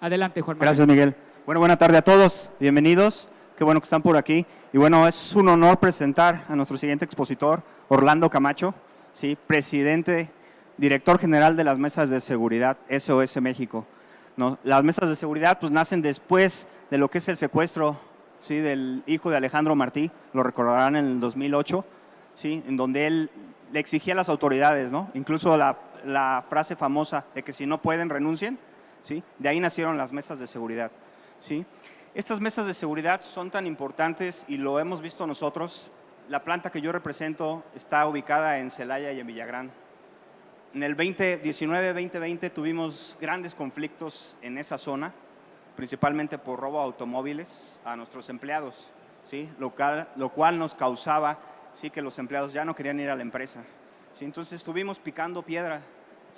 Adelante, Juan Manuel. Gracias, Miguel. Bueno, buena tarde a todos. Bienvenidos. Qué bueno que están por aquí. Y bueno, es un honor presentar a nuestro siguiente expositor, Orlando Camacho, ¿sí? Presidente, director general de las mesas de seguridad SOS México. ¿No? Las mesas de seguridad pues nacen después de lo que es el secuestro, ¿sí? Del hijo de Alejandro Martí, lo recordarán en el 2008, ¿sí? En donde él le exigía a las autoridades, ¿no? Incluso la frase famosa de que si no pueden, renuncien, ¿sí? De ahí nacieron las mesas de seguridad, ¿sí? Estas mesas de seguridad son tan importantes y lo hemos visto nosotros. La planta que yo represento está ubicada en Celaya y en Villagrán. En el 2019-2020 tuvimos grandes conflictos en esa zona, principalmente por robo de automóviles a nuestros empleados, ¿sí? Lo cual nos causaba, ¿sí? Que los empleados ya no querían ir a la empresa, ¿sí? Entonces estuvimos picando piedra,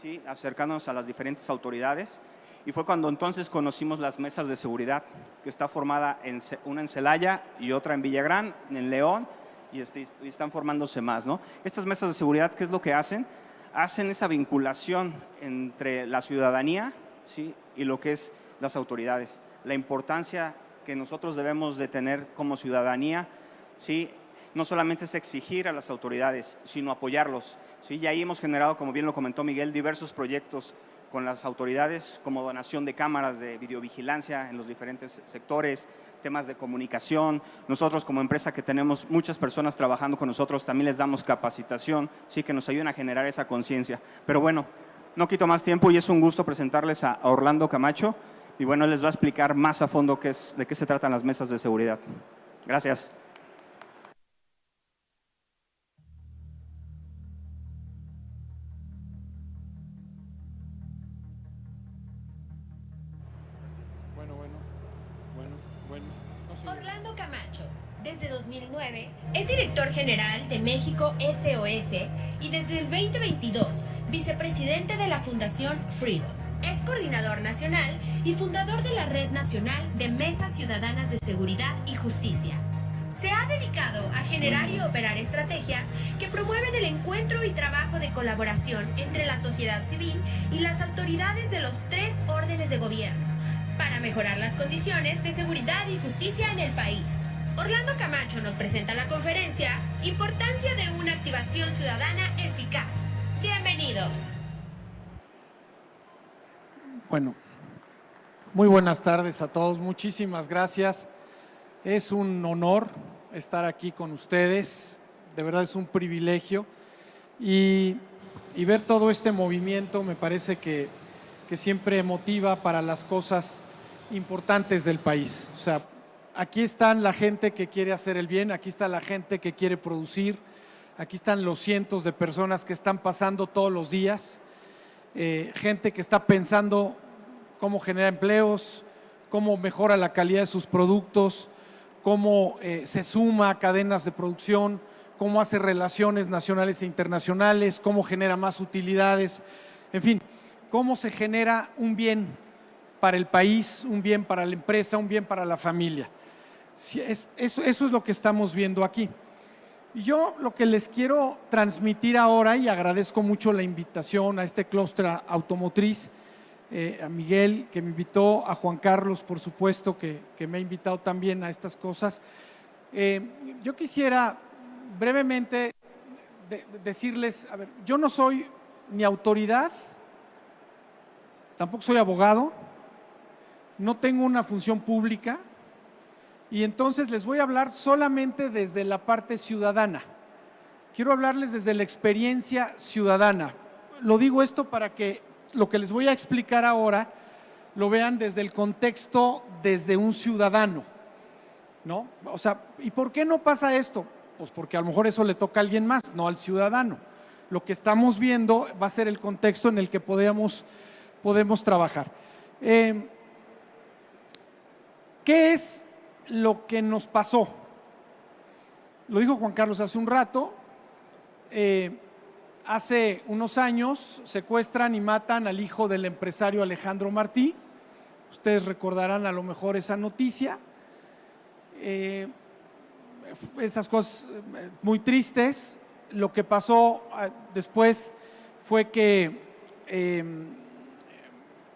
¿sí? Acercándonos a las diferentes autoridades, y fue cuando entonces conocimos las mesas de seguridad, que está formada una en Celaya y otra en Villagrán, en León, y están formándose más, ¿no? Estas mesas de seguridad, ¿qué es lo que hacen? Hacen esa vinculación entre la ciudadanía, ¿sí? Y lo que es las autoridades. La importancia que nosotros debemos de tener como ciudadanía, ¿sí? No solamente es exigir a las autoridades, sino apoyarlos, ¿sí? Y ahí hemos generado, como bien lo comentó Miguel, diversos proyectos con las autoridades, como donación de cámaras de videovigilancia en los diferentes sectores, temas de comunicación. Nosotros como empresa que tenemos muchas personas trabajando con nosotros, también les damos capacitación, sí, que nos ayuden a generar esa conciencia. Pero bueno, no quito más tiempo y es un gusto presentarles a Orlando Camacho, y bueno, él les va a explicar más a fondo de qué se tratan las mesas de seguridad. Gracias. Orlando Camacho, desde 2009, es director general de México SOS y desde el 2022, vicepresidente de la Fundación Freedom. Es coordinador nacional y fundador de la Red Nacional de Mesas Ciudadanas de Seguridad y Justicia. Se ha dedicado a generar y operar estrategias que promueven el encuentro y trabajo de colaboración entre la sociedad civil y las autoridades de los 3 órdenes de gobierno, para mejorar las condiciones de seguridad y justicia en el país. Orlando Camacho nos presenta la conferencia Importancia de una activación ciudadana eficaz. Bienvenidos. Bueno, muy buenas tardes a todos. Muchísimas gracias. Es un honor estar aquí con ustedes. De verdad es un privilegio. Y ver todo este movimiento me parece que siempre motiva para las cosas importantes del país. O sea, aquí están la gente que quiere hacer el bien, aquí está la gente que quiere producir, aquí están los cientos de personas que están pasando todos los días, gente que está pensando cómo generar empleos, cómo mejora la calidad de sus productos, cómo se suma a cadenas de producción, cómo hace relaciones nacionales e internacionales, cómo genera más utilidades, en fin, cómo se genera un bien para el país, un bien para la empresa, un bien para la familia. Eso es lo que estamos viendo aquí. Y yo lo que les quiero transmitir ahora, y agradezco mucho la invitación a este clúster automotriz, a Miguel, que me invitó, a Juan Carlos, por supuesto, que me ha invitado también a estas cosas. Yo quisiera brevemente decirles, a ver, yo no soy ni autoridad, tampoco soy abogado, no tengo una función pública, y entonces les voy a hablar solamente desde la parte ciudadana. Quiero hablarles desde la experiencia ciudadana. Lo digo esto para que lo que les voy a explicar ahora lo vean desde el contexto, desde un ciudadano, ¿no? O sea, ¿y por qué no pasa esto? Pues porque a lo mejor eso le toca a alguien más, no al ciudadano. Lo que estamos viendo va a ser el contexto en el que podemos trabajar. ¿Qué es lo que nos pasó? Lo dijo Juan Carlos hace un rato. Hace unos años secuestran y matan al hijo del empresario Alejandro Martí. Ustedes recordarán a lo mejor esa noticia. Esas cosas muy tristes. Lo que pasó después fue que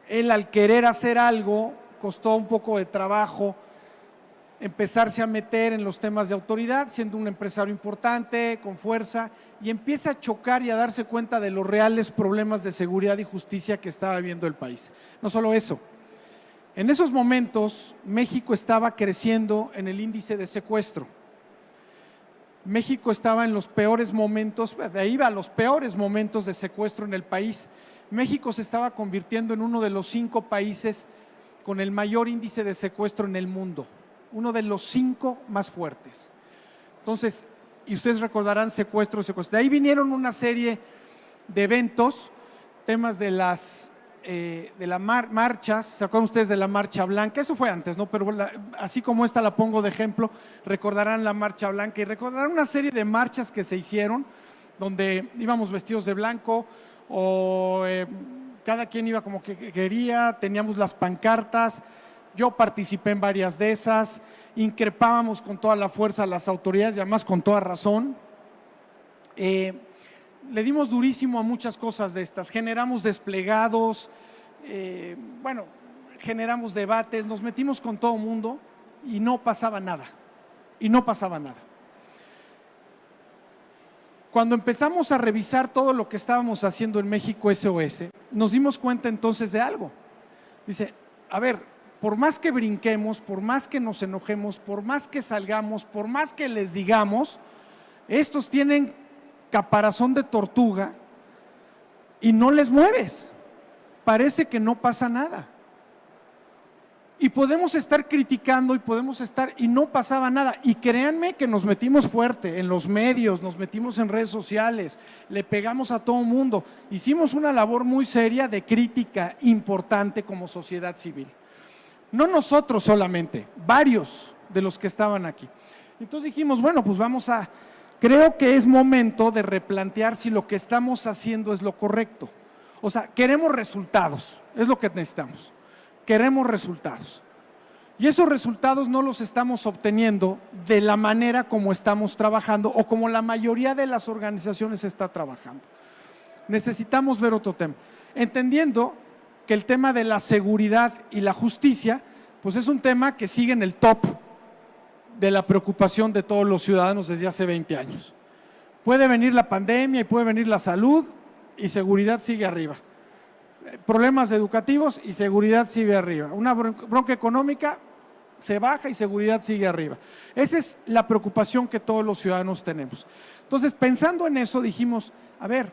él, al querer hacer algo costó un poco de trabajo empezarse a meter en los temas de autoridad, siendo un empresario importante, con fuerza, y empieza a chocar y a darse cuenta de los reales problemas de seguridad y justicia que estaba viviendo el país. No solo eso, en esos momentos México estaba creciendo en el índice de secuestro. México estaba en los peores momentos, de ahí va, los peores momentos de secuestro en el país. México se estaba convirtiendo en uno de los 5 países con el mayor índice de secuestro en el mundo, uno de los 5 más fuertes. Entonces, y ustedes recordarán secuestros. De ahí vinieron una serie de eventos, temas de las marchas. ¿Se acuerdan ustedes de la Marcha Blanca? Eso fue antes, ¿no? Pero así como esta la pongo de ejemplo, recordarán la Marcha Blanca y recordarán una serie de marchas que se hicieron donde íbamos vestidos de blanco o cada quien iba como que quería, teníamos las pancartas. Yo participé en varias de esas, increpábamos con toda la fuerza a las autoridades y además con toda razón. Le dimos durísimo a muchas cosas de estas, generamos desplegados, generamos debates, nos metimos con todo el mundo y no pasaba nada, Cuando empezamos a revisar todo lo que estábamos haciendo en México SOS, nos dimos cuenta entonces de algo. Dice, a ver, por más que brinquemos, por más que nos enojemos, por más que salgamos, por más que les digamos, estos tienen caparazón de tortuga y no les mueves. Parece que no pasa nada. Y podemos estar criticando y no pasaba nada. Y créanme que nos metimos fuerte en los medios, nos metimos en redes sociales, le pegamos a todo el mundo. Hicimos una labor muy seria de crítica importante como sociedad civil. No nosotros solamente, varios de los que estaban aquí. Entonces dijimos, bueno, pues creo que es momento de replantear si lo que estamos haciendo es lo correcto. O sea, queremos resultados, es lo que necesitamos. Queremos resultados. Y esos resultados no los estamos obteniendo de la manera como estamos trabajando o como la mayoría de las organizaciones está trabajando. Necesitamos ver otro tema. Entendiendo que el tema de la seguridad y la justicia, pues es un tema que sigue en el top de la preocupación de todos los ciudadanos desde hace 20 años. Puede venir la pandemia y puede venir la salud y seguridad sigue arriba. Problemas educativos y seguridad sigue arriba. Una bronca económica se baja y seguridad sigue arriba. Esa es la preocupación que todos los ciudadanos tenemos. Entonces, pensando en eso, dijimos, a ver,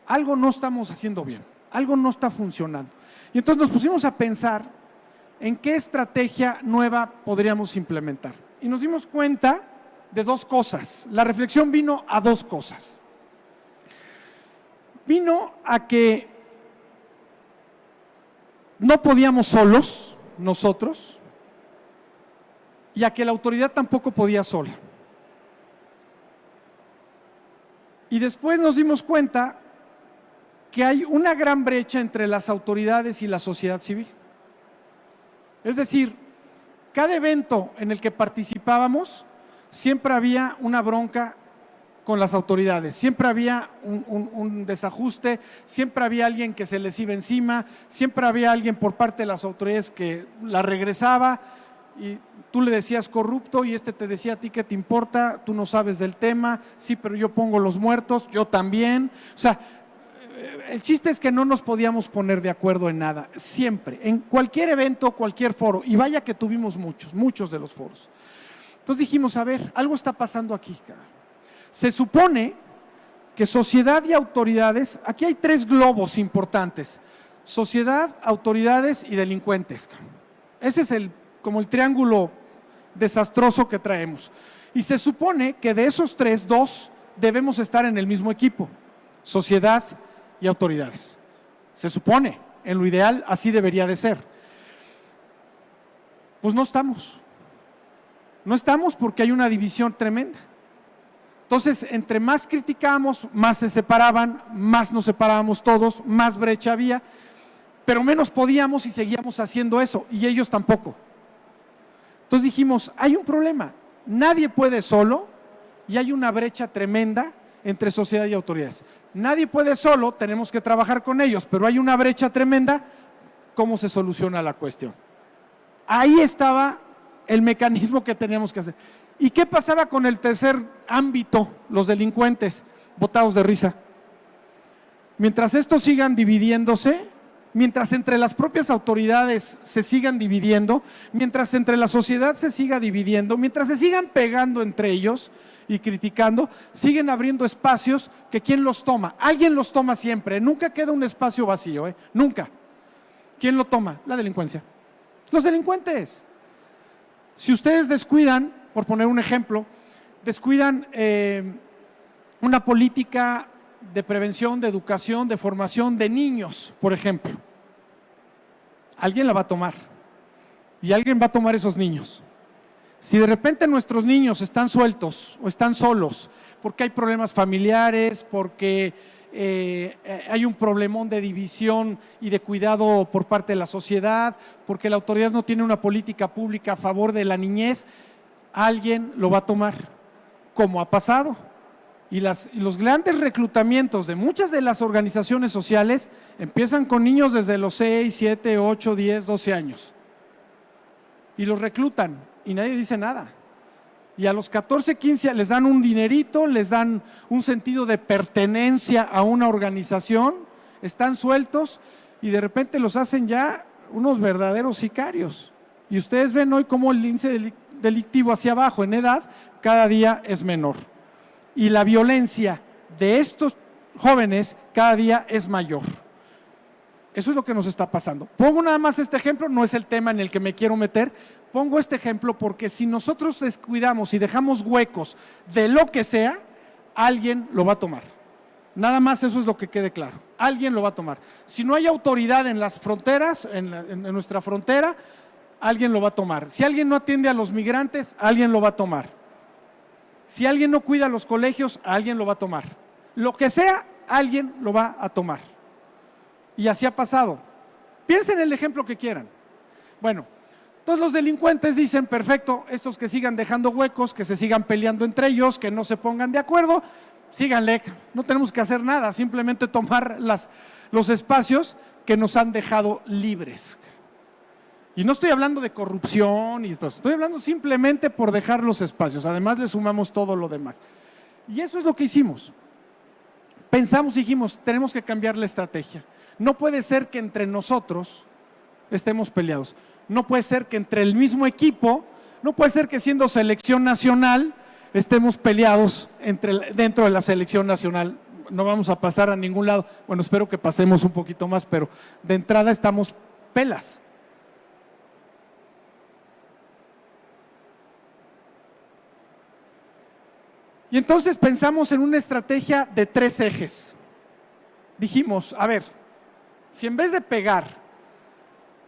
algo no estamos haciendo bien, algo no está funcionando. Y entonces nos pusimos a pensar en qué estrategia nueva podríamos implementar. Y nos dimos cuenta de 2 cosas. La reflexión vino a 2 cosas. Vino a que no podíamos solos, nosotros, y a que la autoridad tampoco podía sola. Y después nos dimos cuenta que hay una gran brecha entre las autoridades y la sociedad civil. Es decir, cada evento en el que participábamos, siempre había una bronca con las autoridades, siempre había un desajuste, siempre había alguien que se les iba encima, siempre había alguien por parte de las autoridades que la regresaba y tú le decías corrupto y te decía a ti qué te importa, tú no sabes del tema, sí, pero yo pongo los muertos, yo también. O sea, el chiste es que no nos podíamos poner de acuerdo en nada, siempre, en cualquier evento, cualquier foro, y vaya que tuvimos muchos de los foros. Entonces dijimos, a ver, algo está pasando aquí, cara. Se supone que sociedad y autoridades, aquí hay 3 globos importantes: sociedad, autoridades y delincuentes. Ese es como el triángulo desastroso que traemos. Y se supone que de esos 3, 2 debemos estar en el mismo equipo: sociedad y autoridades. Se supone, en lo ideal así debería de ser. Pues no estamos. No estamos porque hay una división tremenda. Entonces, entre más criticábamos, más se separaban, más nos separábamos todos, más brecha había, pero menos podíamos y seguíamos haciendo eso, y ellos tampoco. Entonces dijimos, hay un problema, nadie puede solo y hay una brecha tremenda entre sociedad y autoridades. Nadie puede solo, tenemos que trabajar con ellos, pero hay una brecha tremenda. ¿Cómo se soluciona la cuestión? Ahí estaba el mecanismo que teníamos que hacer. ¿Y qué pasaba con el tercer ámbito, los delincuentes, botados de risa? Mientras estos sigan dividiéndose, mientras entre las propias autoridades se sigan dividiendo, mientras entre la sociedad se siga dividiendo, mientras se sigan pegando entre ellos y criticando, siguen abriendo espacios que ¿quién los toma? Alguien los toma siempre, nunca queda un espacio vacío, nunca. ¿Quién lo toma? La delincuencia. Los delincuentes. Si ustedes descuidan, por poner un ejemplo, descuidan una política de prevención, de educación, de formación de niños, por ejemplo, alguien la va a tomar y alguien va a tomar esos niños. Si de repente nuestros niños están sueltos o están solos porque hay problemas familiares, porque hay un problemón de división y de cuidado por parte de la sociedad, porque la autoridad no tiene una política pública a favor de la niñez, alguien lo va a tomar, como ha pasado. Y los grandes reclutamientos de muchas de las organizaciones sociales empiezan con niños desde los 6, 7, 8, 10, 12 años. Y los reclutan y nadie dice nada. Y a los 14, 15 les dan un dinerito, les dan un sentido de pertenencia a una organización, están sueltos y de repente los hacen ya unos verdaderos sicarios. Y ustedes ven hoy cómo el índice delictivo hacia abajo en edad cada día es menor. Y la violencia de estos jóvenes cada día es mayor. Eso es lo que nos está pasando. Pongo nada más este ejemplo, no es el tema en el que me quiero meter, pongo este ejemplo porque si nosotros descuidamos y dejamos huecos de lo que sea, alguien lo va a tomar. Nada más eso es lo que quede claro, alguien lo va a tomar. Si no hay autoridad en las fronteras, en nuestra frontera, alguien lo va a tomar. Si alguien no atiende a los migrantes, alguien lo va a tomar. Si alguien no cuida los colegios, alguien lo va a tomar. Lo que sea, alguien lo va a tomar. Y así ha pasado. Piensen en el ejemplo que quieran. Bueno, todos los delincuentes dicen, perfecto, estos que sigan dejando huecos, que se sigan peleando entre ellos, que no se pongan de acuerdo, síganle, no tenemos que hacer nada, simplemente tomar los espacios que nos han dejado libres. Y no estoy hablando de corrupción y todo eso, estoy hablando simplemente por dejar los espacios, además le sumamos todo lo demás. Y eso es lo que hicimos. Pensamos, dijimos, tenemos que cambiar la estrategia. No puede ser que entre nosotros estemos peleados. No puede ser que entre el mismo equipo, no puede ser que siendo selección nacional estemos peleados dentro de la selección nacional. No vamos a pasar a ningún lado. Bueno, espero que pasemos un poquito más, pero de entrada estamos pelas. Y entonces pensamos en una estrategia de 3 ejes. Dijimos, a ver, si en vez de pegar,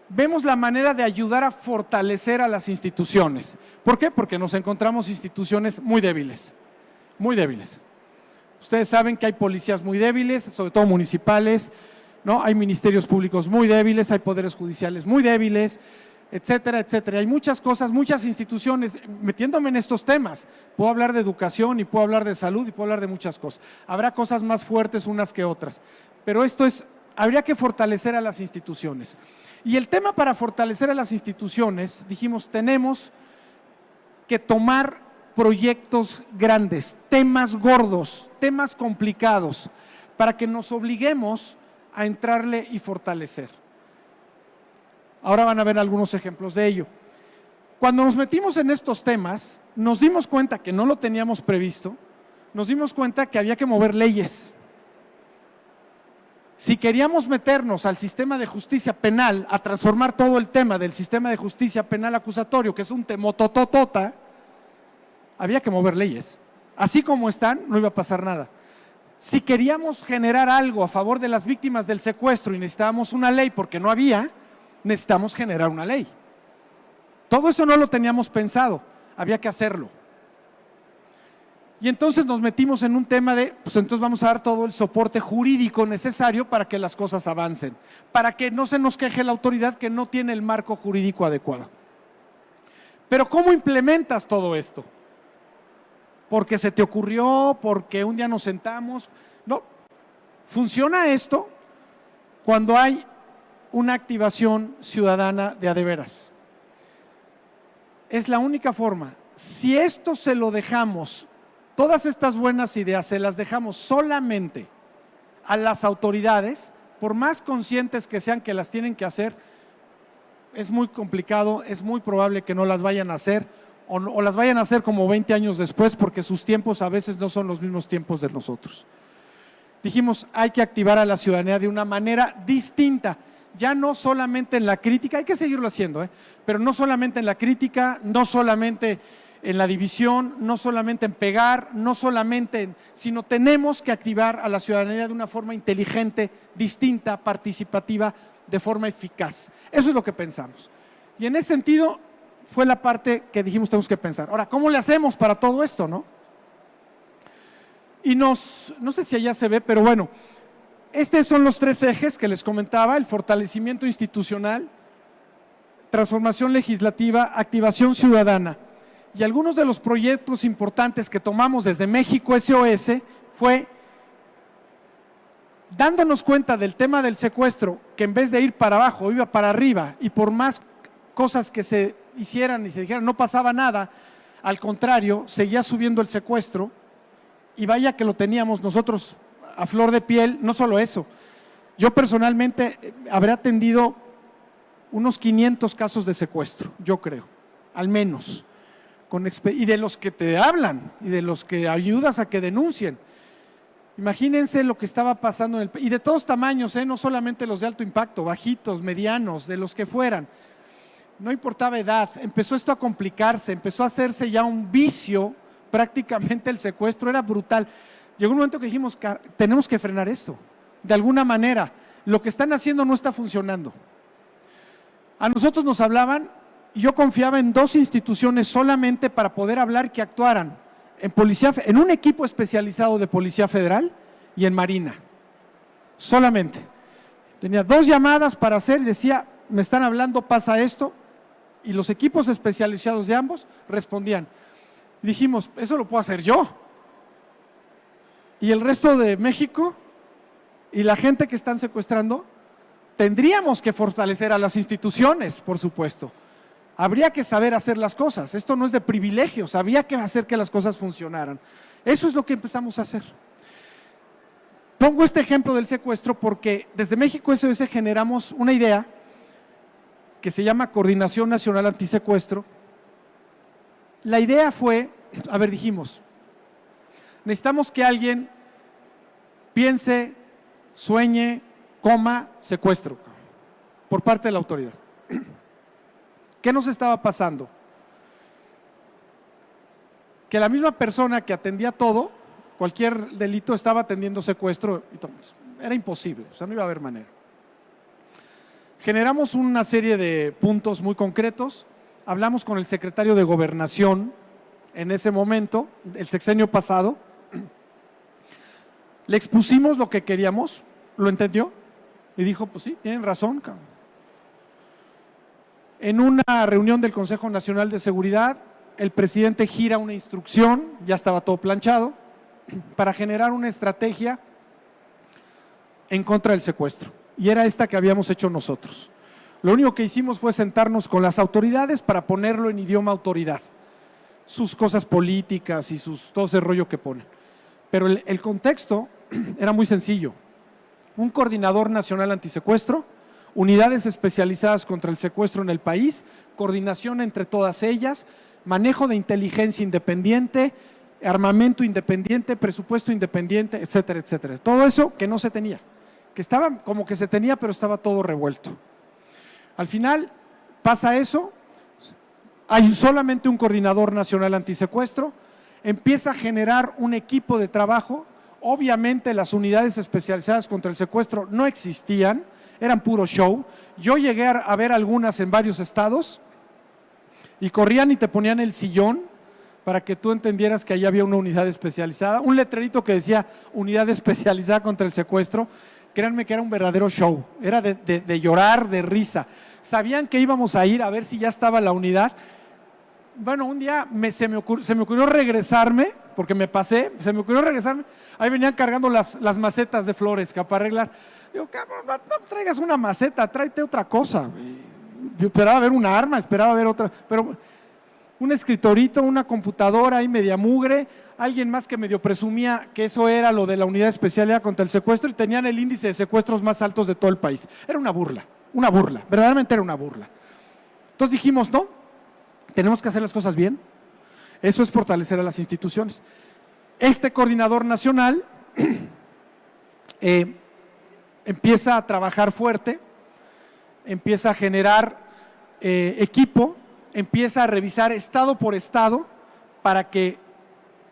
vemos la manera de ayudar a fortalecer a las instituciones. ¿Por qué? Porque nos encontramos instituciones muy débiles, muy débiles. Ustedes saben que hay policías muy débiles, sobre todo municipales, ¿no? Hay ministerios públicos muy débiles, hay poderes judiciales muy débiles, etcétera, etcétera. Hay muchas cosas, muchas instituciones, metiéndome en estos temas. Puedo hablar de educación y puedo hablar de salud y puedo hablar de muchas cosas. Habrá cosas más fuertes unas que otras, pero habría que fortalecer a las instituciones. Y el tema para fortalecer a las instituciones, dijimos, tenemos que tomar proyectos grandes, temas gordos, temas complicados, para que nos obliguemos a entrarle y fortalecer. Ahora van a ver algunos ejemplos de ello. Cuando nos metimos en estos temas, nos dimos cuenta que no lo teníamos previsto, nos dimos cuenta que había que mover leyes. Si queríamos meternos al sistema de justicia penal, a transformar todo el tema del sistema de justicia penal acusatorio, que es un temotototota, había que mover leyes. Así como están, no iba a pasar nada. Si queríamos generar algo a favor de las víctimas del secuestro y necesitábamos una ley porque no había, necesitamos generar una ley. Todo eso no lo teníamos pensado, había que hacerlo. Y entonces nos metimos en un tema de, pues entonces vamos a dar todo el soporte jurídico necesario para que las cosas avancen, para que no se nos queje la autoridad que no tiene el marco jurídico adecuado. Pero ¿cómo implementas todo esto? Porque se te ocurrió, porque un día nos sentamos. No, funciona esto cuando hay una activación ciudadana de a de veras. es la única forma. Si esto se lo dejamos, todas estas buenas ideas se las dejamos solamente a las autoridades, por más conscientes que sean que las tienen que hacer, es muy complicado, es muy probable que no las vayan a hacer o las vayan a hacer como 20 años después, porque sus tiempos a veces no son los mismos tiempos de nosotros. Dijimos, hay que activar a la ciudadanía de una manera distinta, ya no solamente en la crítica, hay que seguirlo haciendo, pero no solamente en la crítica, no solamente en la división, no solamente en pegar, no solamente sino tenemos que activar a la ciudadanía de una forma inteligente, distinta, participativa, de forma eficaz. Eso es lo que pensamos. Y en ese sentido fue la parte que dijimos tenemos que pensar. Ahora, ¿cómo le hacemos para todo esto, no? Y no sé si allá se ve, pero bueno, estos son los 3 ejes que les comentaba: el fortalecimiento institucional, transformación legislativa, activación ciudadana. Y algunos de los proyectos importantes que tomamos desde México SOS fue dándonos cuenta del tema del secuestro, que en vez de ir para abajo, iba para arriba, y por más cosas que se hicieran y se dijeran, no pasaba nada, al contrario, seguía subiendo el secuestro, y vaya que lo teníamos nosotros a flor de piel. No solo eso, yo personalmente habré atendido unos 500 casos de secuestro, yo creo, al menos, y de los que te hablan, y de los que ayudas a que denuncien. Imagínense lo que estaba pasando y de todos tamaños, no solamente los de alto impacto, bajitos, medianos, de los que fueran. No importaba edad, empezó esto a complicarse, empezó a hacerse ya un vicio, prácticamente el secuestro era brutal. Llegó un momento que dijimos, tenemos que frenar esto, de alguna manera. Lo que están haciendo no está funcionando. A nosotros nos hablaban, y yo confiaba en 2 instituciones solamente para poder hablar que actuaran. En un equipo especializado de Policía Federal y en Marina, solamente. Tenía 2 llamadas para hacer y decía, me están hablando, pasa esto, y los equipos especializados de ambos respondían. Y dijimos, eso lo puedo hacer yo. Y el resto de México y la gente que están secuestrando, tendríamos que fortalecer a las instituciones, por supuesto. Habría que saber hacer las cosas, esto no es de privilegios, habría que hacer que las cosas funcionaran. Eso es lo que empezamos a hacer. Pongo este ejemplo del secuestro porque desde México SOS generamos una idea que se llama Coordinación Nacional Antisecuestro. La idea fue, dijimos, necesitamos que alguien piense, sueñe, coma, secuestro, por parte de la autoridad. ¿Qué nos estaba pasando? Que la misma persona que atendía todo, cualquier delito, estaba atendiendo secuestro, era imposible, o sea, no iba a haber manera. Generamos una serie de puntos muy concretos, hablamos con el secretario de Gobernación en ese momento, el sexenio pasado, le expusimos lo que queríamos, lo entendió y dijo, pues sí, tienen razón, cabrón. En una reunión del Consejo Nacional de Seguridad, el presidente gira una instrucción, ya estaba todo planchado, para generar una estrategia en contra del secuestro. Y era esta que habíamos hecho nosotros. Lo único que hicimos fue sentarnos con las autoridades para ponerlo en idioma autoridad. Sus cosas políticas y todo ese rollo que ponen. Pero el contexto era muy sencillo. Un coordinador nacional antisecuestro, unidades especializadas contra el secuestro en el país, coordinación entre todas ellas, manejo de inteligencia independiente, armamento independiente, presupuesto independiente, etcétera, etcétera. Todo eso que no se tenía, que estaba como que se tenía, pero estaba todo revuelto. Al final pasa eso, hay solamente un coordinador nacional antisecuestro, empieza a generar un equipo de trabajo. Obviamente las unidades especializadas contra el secuestro no existían, eran puro show. Yo llegué a ver algunas en varios estados y corrían y te ponían el sillón para que tú entendieras que allí había una unidad especializada, un letrerito que decía unidad especializada contra el secuestro. Créanme que era un verdadero show, era de llorar, de risa. Sabían que íbamos a ir a ver si ya estaba la unidad. Bueno, un día se me ocurrió regresarme, porque me pasé, se me ocurrió regresarme, ahí venían cargando las macetas de flores que para arreglar. Digo, cabrón, no traigas una maceta, tráete otra cosa. Yo esperaba ver una arma, esperaba ver otra, pero un escritorito, una computadora ahí media mugre, alguien más que medio presumía que eso era lo de la unidad especial contra el secuestro y tenían el índice de secuestros más altos de todo el país. Era una burla, verdaderamente era una burla. Entonces dijimos, no, tenemos que hacer las cosas bien. Eso es fortalecer a las instituciones. Este coordinador nacional empieza a trabajar fuerte, empieza a generar equipo, empieza a revisar estado por estado para que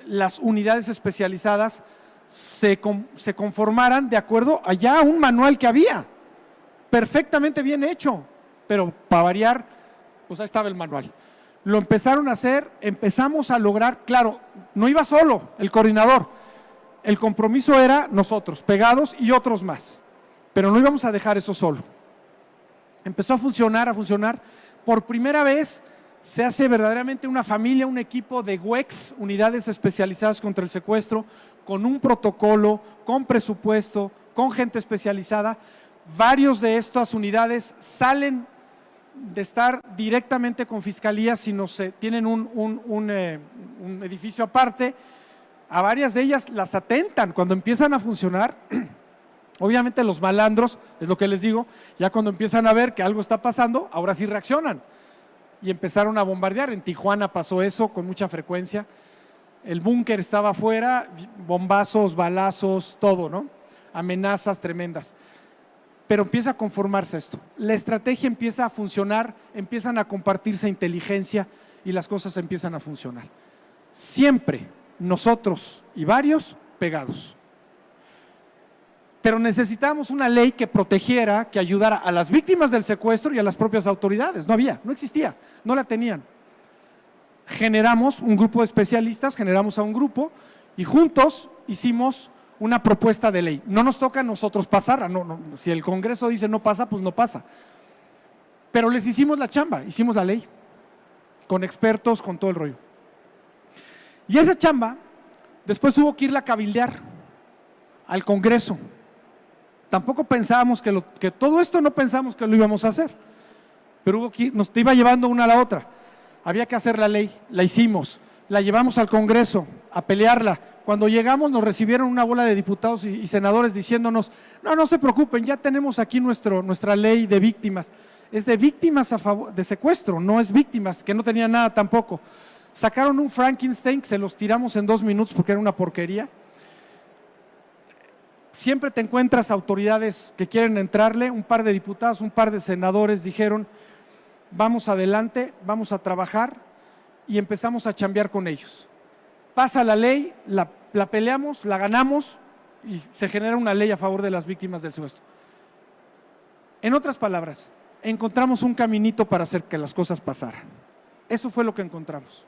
las unidades especializadas se conformaran de acuerdo a ya un manual que había, perfectamente bien hecho, pero para variar, pues ahí estaba el manual. Lo empezaron a hacer, empezamos a lograr, claro, no iba solo el coordinador, el compromiso era nosotros, pegados y otros más, pero no íbamos a dejar eso solo. Empezó a funcionar, por primera vez se hace verdaderamente una familia, un equipo de UEX, unidades especializadas contra el secuestro, con un protocolo, con presupuesto, con gente especializada. Varios de estas unidades salen de estar directamente con fiscalía, sino tienen un edificio aparte. A varias de ellas las atentan cuando empiezan a funcionar. Obviamente los malandros, es lo que les digo, ya cuando empiezan a ver que algo está pasando, ahora sí reaccionan y empezaron a bombardear. En Tijuana pasó eso con mucha frecuencia. El búnker estaba afuera, bombazos, balazos, todo, ¿no? Amenazas tremendas. Pero empieza a conformarse esto. La estrategia empieza a funcionar, empiezan a compartirse inteligencia y las cosas empiezan a funcionar. Siempre nosotros y varios pegados. Pero necesitábamos una ley que protegiera, que ayudara a las víctimas del secuestro y a las propias autoridades. No había, no existía, no la tenían. Generamos un grupo de especialistas, generamos a un grupo y juntos hicimos una propuesta de ley. No nos toca a nosotros pasarla, no, si el Congreso dice no pasa, pues no pasa. Pero les hicimos la chamba, hicimos la ley, con expertos, con todo el rollo. Y esa chamba, después hubo que irla a cabildear al Congreso. Tampoco pensábamos que todo esto no pensamos que lo íbamos a hacer, pero hubo que, nos iba llevando una a la otra. Había que hacer la ley, la hicimos, la llevamos al Congreso a pelearla. Cuando llegamos nos recibieron una bola de diputados y senadores diciéndonos, no se preocupen, ya tenemos aquí nuestra ley de víctimas. Es de víctimas a favor de secuestro, no es víctimas, que no tenían nada tampoco. Sacaron un Frankenstein, se los tiramos en 2 minutos porque era una porquería. Siempre te encuentras autoridades que quieren entrarle, un par de diputados, un par de senadores dijeron, vamos adelante, vamos a trabajar y empezamos a chambear con ellos. Pasa la ley, la peleamos, la ganamos y se genera una ley a favor de las víctimas del secuestro. En otras palabras, encontramos un caminito para hacer que las cosas pasaran. Eso fue lo que encontramos.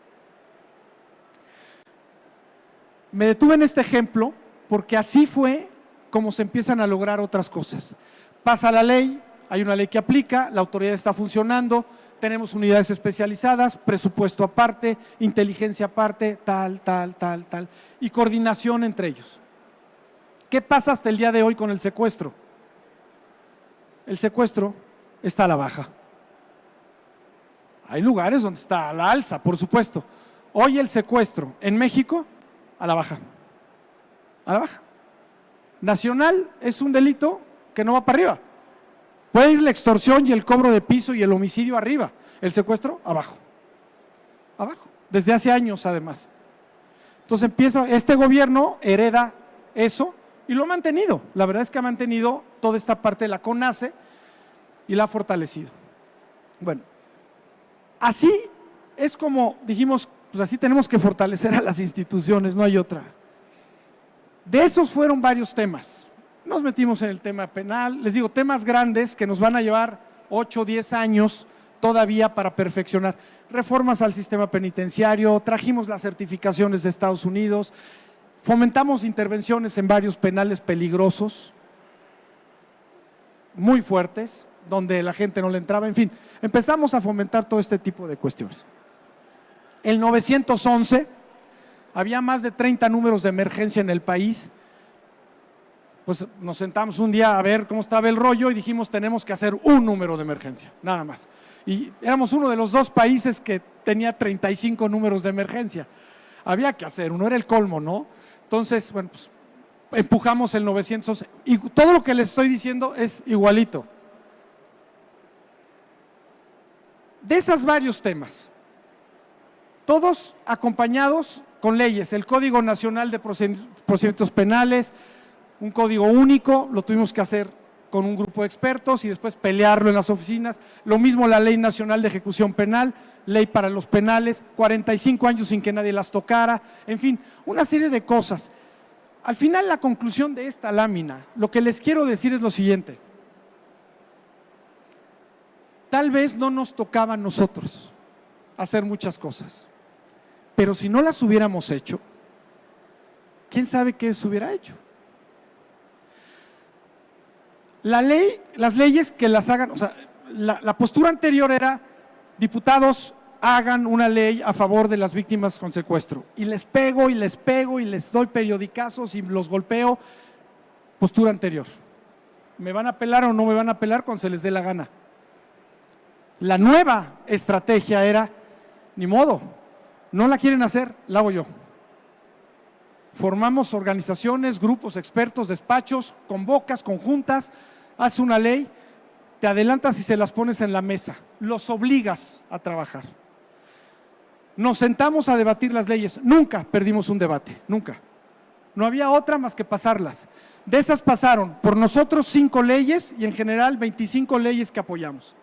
Me detuve en este ejemplo porque así fue como se empiezan a lograr otras cosas. Pasa la ley, hay una ley que aplica, la autoridad está funcionando, tenemos unidades especializadas, presupuesto aparte, inteligencia aparte, tal, y coordinación entre ellos. ¿Qué pasa hasta el día de hoy con el secuestro? El secuestro está a la baja. Hay lugares donde está a la alza, por supuesto. Hoy el secuestro en México, a la baja. A la baja. Nacional es un delito que no va para arriba. Puede ir la extorsión y el cobro de piso y el homicidio arriba. El secuestro, abajo. Abajo. Desde hace años, además. Entonces este gobierno hereda eso y lo ha mantenido. La verdad es que ha mantenido toda esta parte de la CONACE y la ha fortalecido. Bueno, así es como dijimos, pues así tenemos que fortalecer a las instituciones, no hay otra. De esos fueron varios temas. Nos metimos en el tema penal, les digo, temas grandes que nos van a llevar 8 o 10 años todavía para perfeccionar. Reformas al sistema penitenciario, trajimos las certificaciones de Estados Unidos, fomentamos intervenciones en varios penales peligrosos, muy fuertes, donde la gente no le entraba, en fin, empezamos a fomentar todo este tipo de cuestiones. El 911, había más de 30 números de emergencia en el país, pues nos sentamos un día a ver cómo estaba el rollo y dijimos tenemos que hacer un número de emergencia, nada más. Y éramos uno de los 2 países que tenía 35 números de emergencia. Había que hacer uno, era el colmo, ¿no? Entonces, bueno, pues empujamos el 911 y todo lo que les estoy diciendo es igualito. De esos varios temas, todos acompañados con leyes, el Código Nacional de Procedimientos Penales, un código único, lo tuvimos que hacer con un grupo de expertos y después pelearlo en las oficinas, lo mismo la Ley Nacional de Ejecución Penal, ley para los penales, 45 años sin que nadie las tocara, en fin, una serie de cosas. Al final, la conclusión de esta lámina, lo que les quiero decir es lo siguiente: tal vez no nos tocaba a nosotros hacer muchas cosas, pero si no las hubiéramos hecho, ¿quién sabe qué se hubiera hecho? Las leyes que las hagan, o sea, la postura anterior era: diputados, hagan una ley a favor de las víctimas con secuestro. Y les pego y les pego y les doy periodicazos y los golpeo. Postura anterior. ¿Me van a apelar o no me van a apelar cuando se les dé la gana? La nueva estrategia era: ni modo, no la quieren hacer, la hago yo. Formamos organizaciones, grupos, expertos, despachos, convocas, conjuntas, haces una ley, te adelantas y se las pones en la mesa, los obligas a trabajar. Nos sentamos a debatir las leyes, nunca perdimos un debate, nunca. No había otra más que pasarlas. De esas pasaron por nosotros 5 leyes y en general 25 leyes que apoyamos.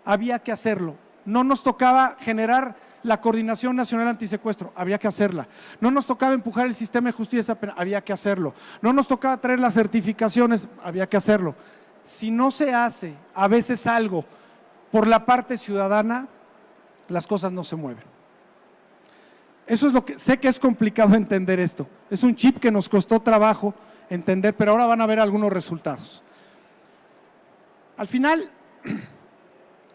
Había que hacerlo. No nos tocaba generar la Coordinación Nacional Antisecuestro, había que hacerla. No nos tocaba empujar el sistema de justicia penal, había que hacerlo. No nos tocaba traer las certificaciones, había que hacerlo. Si no se hace a veces algo por la parte ciudadana, las cosas no se mueven. Eso es lo que sé que es complicado entender esto. Es un chip que nos costó trabajo entender, pero ahora van a ver algunos resultados. Al final,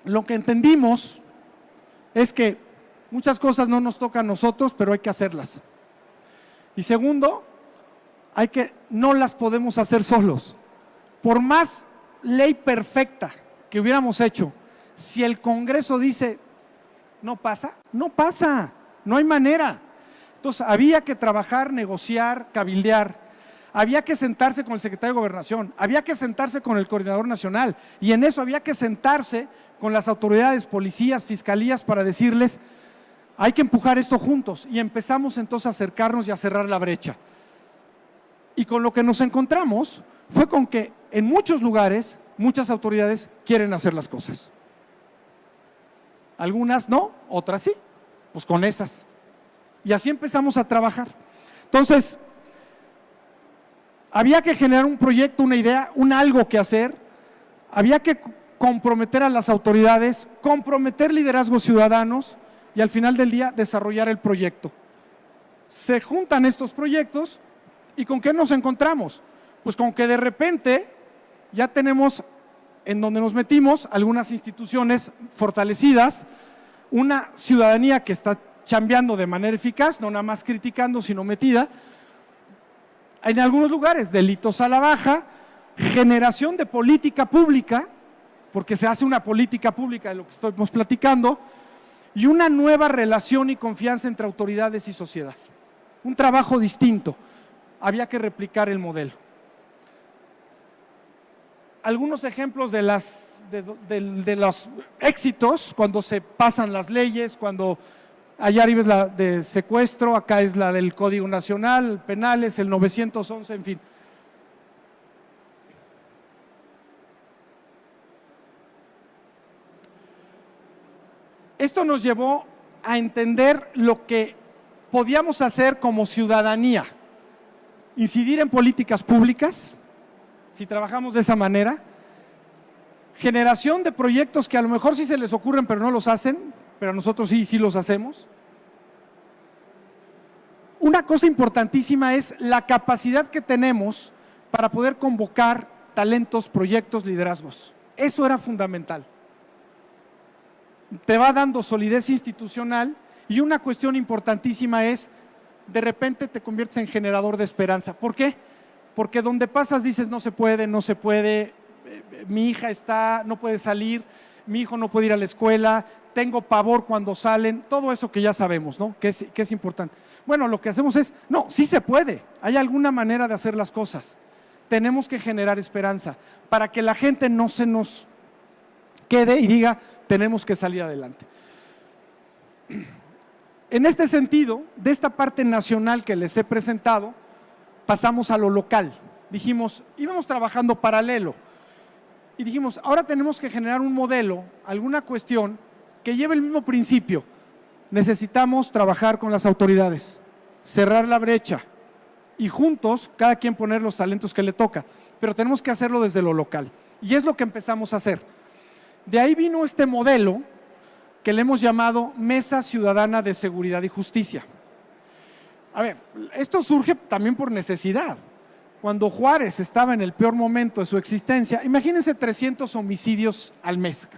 lo que entendimos es que muchas cosas no nos tocan a nosotros, pero hay que hacerlas. Y segundo, no las podemos hacer solos. Por más ley perfecta que hubiéramos hecho, si el Congreso dice no pasa, no pasa, no hay manera. Entonces había que trabajar, negociar, cabildear, había que sentarse con el secretario de Gobernación, había que sentarse con el coordinador nacional y en eso había que sentarse con las autoridades, policías, fiscalías para decirles: hay que empujar esto juntos. Y empezamos entonces a acercarnos y a cerrar la brecha. Y con lo que nos encontramos fue con que en muchos lugares, muchas autoridades quieren hacer las cosas. Algunas no, otras sí, pues con esas. Y así empezamos a trabajar. Entonces, había que generar un proyecto, una idea, un algo que hacer. Había que comprometer a las autoridades, comprometer liderazgos ciudadanos y al final del día desarrollar el proyecto. Se juntan estos proyectos y ¿con qué nos encontramos? Pues con que de repente ya tenemos en donde nos metimos algunas instituciones fortalecidas, una ciudadanía que está chambeando de manera eficaz, no nada más criticando, sino metida. En algunos lugares, delitos a la baja, generación de política pública, porque se hace una política pública de lo que estamos platicando, y una nueva relación y confianza entre autoridades y sociedad. Un trabajo distinto. Había que replicar el modelo. Algunos ejemplos de los éxitos cuando se pasan las leyes, cuando allá arriba es la de secuestro, acá es la del Código Nacional, penales, el 911, en fin. Esto nos llevó a entender lo que podíamos hacer como ciudadanía, incidir en políticas públicas, si trabajamos de esa manera, generación de proyectos que a lo mejor sí se les ocurren pero no los hacen, pero nosotros sí los hacemos. Una cosa importantísima es la capacidad que tenemos para poder convocar talentos, proyectos, liderazgos. Eso era fundamental. Te va dando solidez institucional y una cuestión importantísima es, de repente te conviertes en generador de esperanza. ¿Por qué? porque donde pasas dices no se puede, mi hija no puede salir, mi hijo no puede ir a la escuela, tengo pavor cuando salen, todo eso que ya sabemos, ¿no? Que es importante. Bueno, lo que hacemos es, no, sí se puede, hay alguna manera de hacer las cosas. Tenemos que generar esperanza para que la gente no se nos quede y diga, tenemos que salir adelante. En este sentido, de esta parte nacional que les he presentado, pasamos a lo local. Dijimos, íbamos trabajando paralelo y dijimos, ahora tenemos que generar un modelo, alguna cuestión que lleve el mismo principio. Necesitamos trabajar con las autoridades, cerrar la brecha y juntos, cada quien poner los talentos que le toca, pero tenemos que hacerlo desde lo local. Y es lo que empezamos a hacer. De ahí vino este modelo que le hemos llamado Mesa Ciudadana de Seguridad y Justicia. A ver, esto surge también por necesidad. Cuando Juárez estaba en el peor momento de su existencia, imagínense 300 homicidios al mes.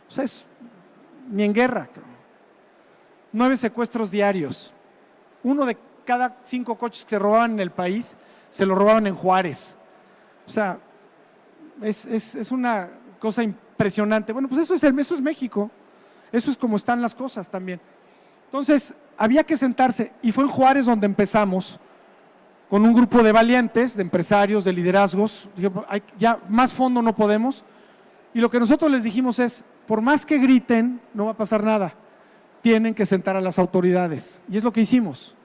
O sea, es ni en guerra. 9 secuestros diarios. 1 de cada 5 coches que se robaban en el país, se lo robaban en Juárez. O sea, es una cosa impresionante. Bueno, pues eso es México. Eso es como están las cosas también. Entonces, había que sentarse y fue en Juárez donde empezamos con un grupo de valientes, de empresarios, de liderazgos. Ya más fondo no podemos. Y lo que nosotros les dijimos es, por más que griten, no va a pasar nada. Tienen que sentar a las autoridades. Y es lo que hicimos.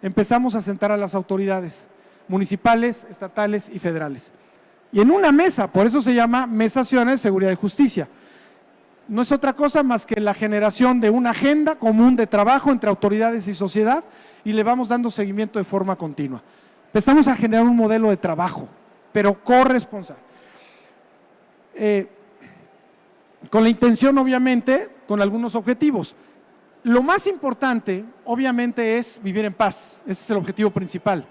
Empezamos a sentar a las autoridades municipales, estatales y federales. Y en una mesa, por eso se llama Mesa Ciudadana de Seguridad y Justicia. No es otra cosa más que la generación de una agenda común de trabajo entre autoridades y sociedad y le vamos dando seguimiento de forma continua. Empezamos a generar un modelo de trabajo, pero corresponsable. Con la intención, obviamente, con algunos objetivos. Lo más importante, obviamente, es vivir en paz. Ese es el objetivo principal.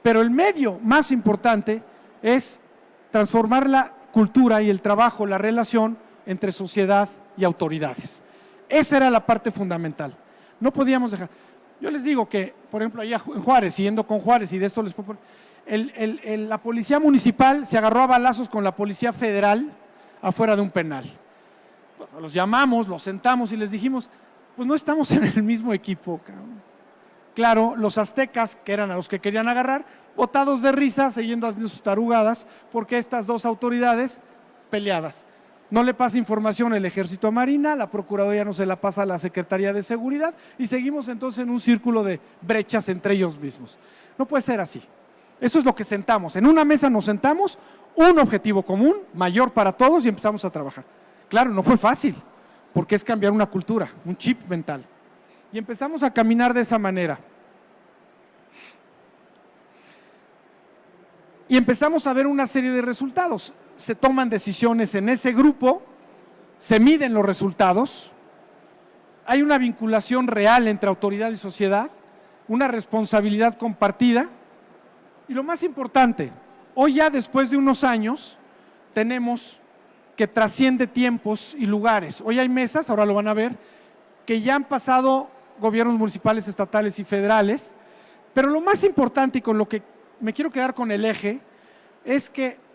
Pero el medio más importante es transformar la cultura y el trabajo, la relación entre sociedad y autoridades. Esa era la parte fundamental. No podíamos dejar. Yo les digo que, por ejemplo, allá en Juárez, siguiendo con Juárez, y de esto les puedo poner, la policía municipal se agarró a balazos con la policía federal afuera de un penal. Los llamamos, los sentamos y les dijimos, pues no estamos en el mismo equipo, cabrón. Claro, los aztecas, que eran a los que querían agarrar, botados de risa, siguiendo haciendo sus tarugadas, porque estas dos autoridades peleadas. No le pasa información el Ejército a Marina, la Procuraduría no se la pasa a la Secretaría de Seguridad y seguimos entonces en un círculo de brechas entre ellos mismos. No puede ser así. Eso es lo que sentamos. En una mesa nos sentamos, un objetivo común, mayor para todos y empezamos a trabajar. Claro, no fue fácil, porque es cambiar una cultura, un chip mental. Y empezamos a caminar de esa manera. Y empezamos a ver una serie de resultados. Se toman decisiones en ese grupo, se miden los resultados, hay una vinculación real entre autoridad y sociedad, una responsabilidad compartida y lo más importante, hoy ya después de unos años tenemos que trasciende tiempos y lugares. Hoy hay mesas, ahora lo van a ver, que ya han pasado gobiernos municipales, estatales y federales, pero lo más importante y con lo que me quiero quedar con el eje es que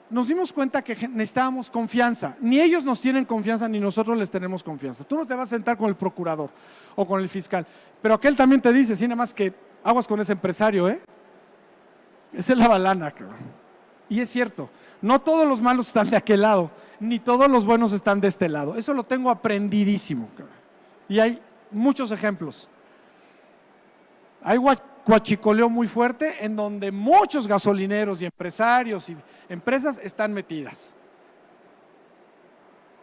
nos dimos cuenta que necesitábamos confianza. Ni ellos nos tienen confianza, ni nosotros les tenemos confianza. Tú no te vas a sentar con el procurador o con el fiscal, pero aquel también te dice, sí, nada más que aguas con ese empresario, Esa es la balana, cabrón. Y es cierto, no todos los malos están de aquel lado, ni todos los buenos están de este lado. Eso lo tengo aprendidísimo, cabrón. Y hay muchos ejemplos. Hay guachicoleo muy fuerte en donde muchos gasolineros y empresarios y empresas están metidas.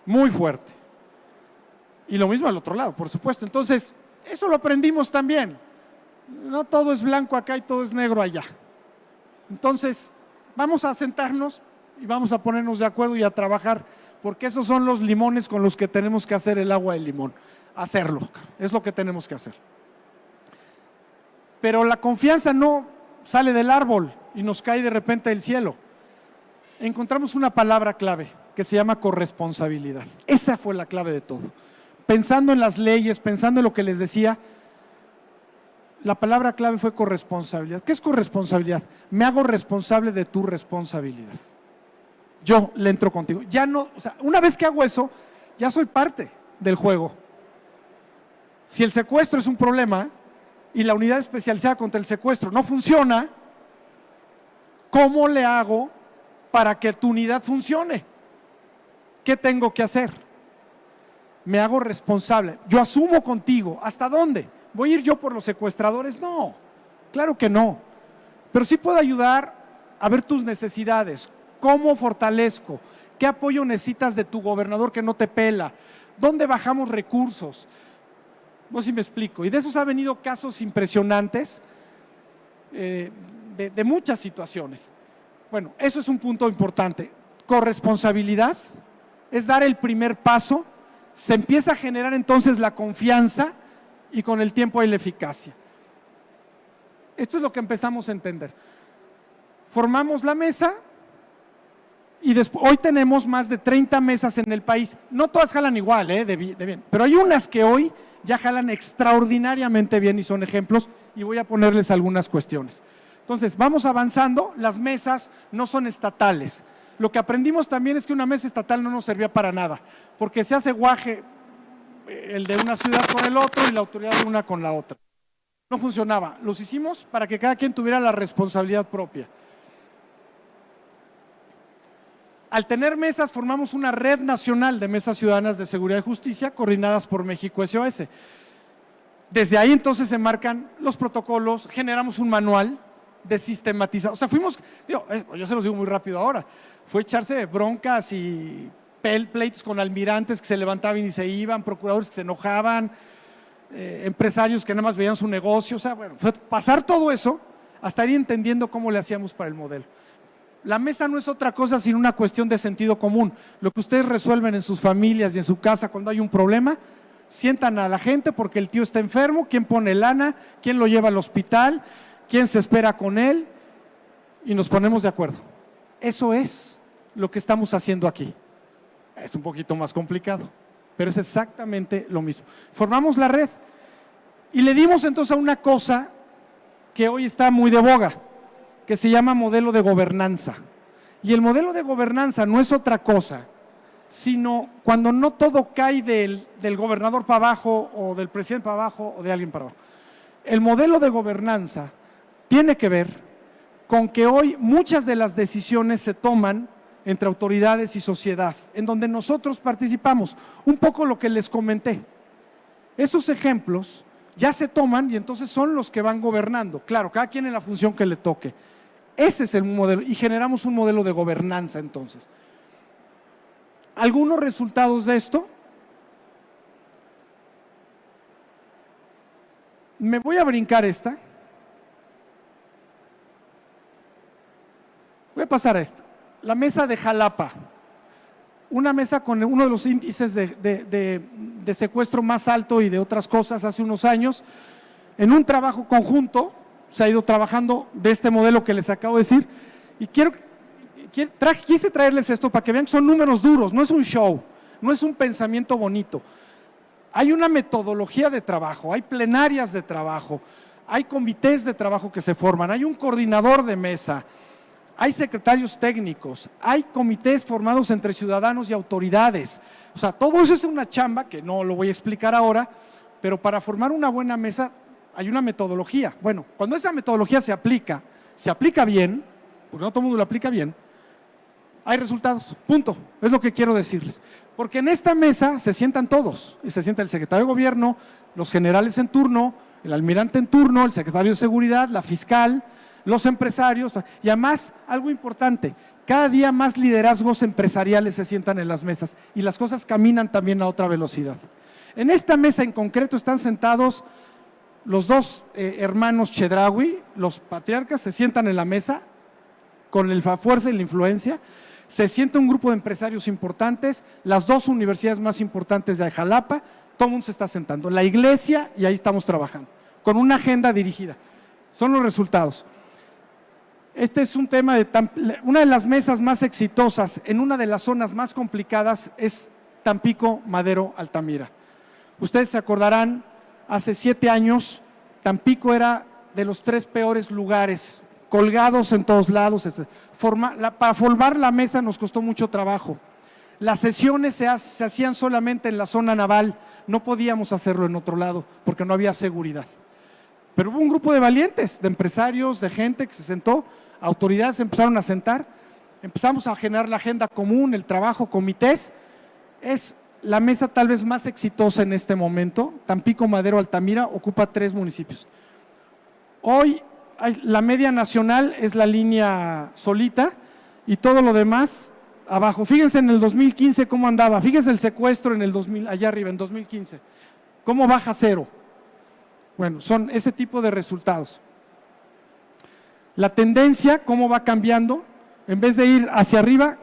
Muy fuerte. Y lo mismo al otro lado, por supuesto. Entonces, eso lo aprendimos también. No todo es blanco acá y todo es negro allá. Entonces, vamos a sentarnos y vamos a ponernos de acuerdo y a trabajar, porque esos son los limones con los que tenemos que hacer el agua de limón. Hacerlo, es lo que tenemos que hacer. Pero la confianza no sale del árbol y nos cae de repente del cielo. Encontramos una palabra clave que se llama corresponsabilidad. Esa fue la clave de todo. Pensando en las leyes, pensando en lo que les decía, la palabra clave fue corresponsabilidad. ¿Qué es corresponsabilidad? Me hago responsable de tu responsabilidad. Yo le entro contigo. Ya no, o sea, una vez que hago eso, ya soy parte del juego. Si el secuestro es un problema y la unidad especializada contra el secuestro no funciona, ¿cómo le hago para que tu unidad funcione? ¿Qué tengo que hacer? Me hago responsable. Yo asumo contigo. ¿Hasta dónde? ¿Voy a ir yo por los secuestradores? No, claro que no. Pero sí puedo ayudar a ver tus necesidades. ¿Cómo fortalezco? ¿Qué apoyo necesitas de tu gobernador que no te pela? ¿Dónde bajamos recursos? No sé si me explico. Y de esos ha venido casos impresionantes de muchas situaciones. Bueno, eso es un punto importante. Corresponsabilidad es dar el primer paso. Se empieza a generar entonces la confianza y con el tiempo hay la eficacia. Esto es lo que empezamos a entender. Formamos la mesa y hoy tenemos más de 30 mesas en el país. No todas jalan igual, de bien, pero hay unas que hoy ya jalan extraordinariamente bien y son ejemplos y voy a ponerles algunas cuestiones. Entonces, vamos avanzando, las mesas no son estatales. Lo que aprendimos también es que una mesa estatal no nos servía para nada, porque se hace guaje el de una ciudad con el otro y la autoridad de una con la otra. No funcionaba. Los hicimos para que cada quien tuviera la responsabilidad propia. Al tener mesas, formamos una red nacional de mesas ciudadanas de seguridad y justicia coordinadas por México SOS. Desde ahí entonces se marcan los protocolos, generamos un manual de sistematización. O sea, fuimos, yo se los digo muy rápido ahora, fue echarse broncas y pleitos con almirantes que se levantaban y se iban, procuradores que se enojaban, empresarios que nada más veían su negocio. O sea, bueno, fue pasar todo eso hasta ir entendiendo cómo le hacíamos para el modelo. La mesa no es otra cosa sino una cuestión de sentido común. Lo que ustedes resuelven en sus familias y en su casa cuando hay un problema, sientan a la gente porque el tío está enfermo, quién pone lana, quién lo lleva al hospital, quién se espera con él y nos ponemos de acuerdo. Eso es lo que estamos haciendo aquí. Es un poquito más complicado, pero es exactamente lo mismo. Formamos la red y le dimos entonces a una cosa que hoy está muy de boga, que se llama modelo de gobernanza. Y el modelo de gobernanza no es otra cosa, sino cuando no todo cae del gobernador para abajo o del presidente para abajo o de alguien para abajo. El modelo de gobernanza tiene que ver con que hoy muchas de las decisiones se toman entre autoridades y sociedad, en donde nosotros participamos. Un poco lo que les comenté. Esos ejemplos ya se toman y entonces son los que van gobernando. Claro, cada quien en la función que le toque. Ese es el modelo y generamos un modelo de gobernanza entonces. ¿Algunos resultados de esto? Me voy a brincar esta. Voy a pasar a esta. La mesa de Jalapa. Una mesa con uno de los índices de secuestro más alto y de otras cosas hace unos años. En un trabajo conjunto se ha ido trabajando de este modelo que les acabo de decir. Y quise traerles esto para que vean que son números duros, no es un show, no es un pensamiento bonito. Hay una metodología de trabajo, hay plenarias de trabajo, hay comités de trabajo que se forman, hay un coordinador de mesa, hay secretarios técnicos, hay comités formados entre ciudadanos y autoridades. O sea, todo eso es una chamba que no lo voy a explicar ahora, pero para formar una buena mesa hay una metodología. Bueno, cuando esa metodología se aplica bien, porque no todo el mundo lo aplica bien, hay resultados, punto, es lo que quiero decirles. Porque en esta mesa se sientan todos, y se sienta el secretario de gobierno, los generales en turno, el almirante en turno, el secretario de seguridad, la fiscal, los empresarios, y además, algo importante, cada día más liderazgos empresariales se sientan en las mesas y las cosas caminan también a otra velocidad. En esta mesa en concreto están sentados los dos hermanos Chedraui, los patriarcas, se sientan en la mesa con la fuerza y la influencia. Se sienta un grupo de empresarios importantes, las dos universidades más importantes de Jalapa, todo el mundo se está sentando. La iglesia, y ahí estamos trabajando, con una agenda dirigida. Son los resultados. Este es un tema una de las mesas más exitosas en una de las zonas más complicadas es Tampico, Madero, Altamira. Ustedes se acordarán, hace 7 años Tampico era de los 3 peores lugares, colgados en todos lados. Para formar la mesa nos costó mucho trabajo. Las sesiones se hacían solamente en la zona naval, no podíamos hacerlo en otro lado porque no había seguridad. Pero hubo un grupo de valientes, de empresarios, de gente que se sentó, autoridades se empezaron a sentar, empezamos a generar la agenda común, el trabajo, comités. Es la mesa tal vez más exitosa en este momento. Tampico, Madero, Altamira, ocupa 3 municipios. Hoy la media nacional es la línea solita y todo lo demás abajo. Fíjense en el 2015 cómo andaba, fíjense el secuestro en el 2000, allá arriba en 2015, cómo baja 0. Bueno, son ese tipo de resultados. La tendencia, cómo va cambiando, en vez de ir hacia arriba,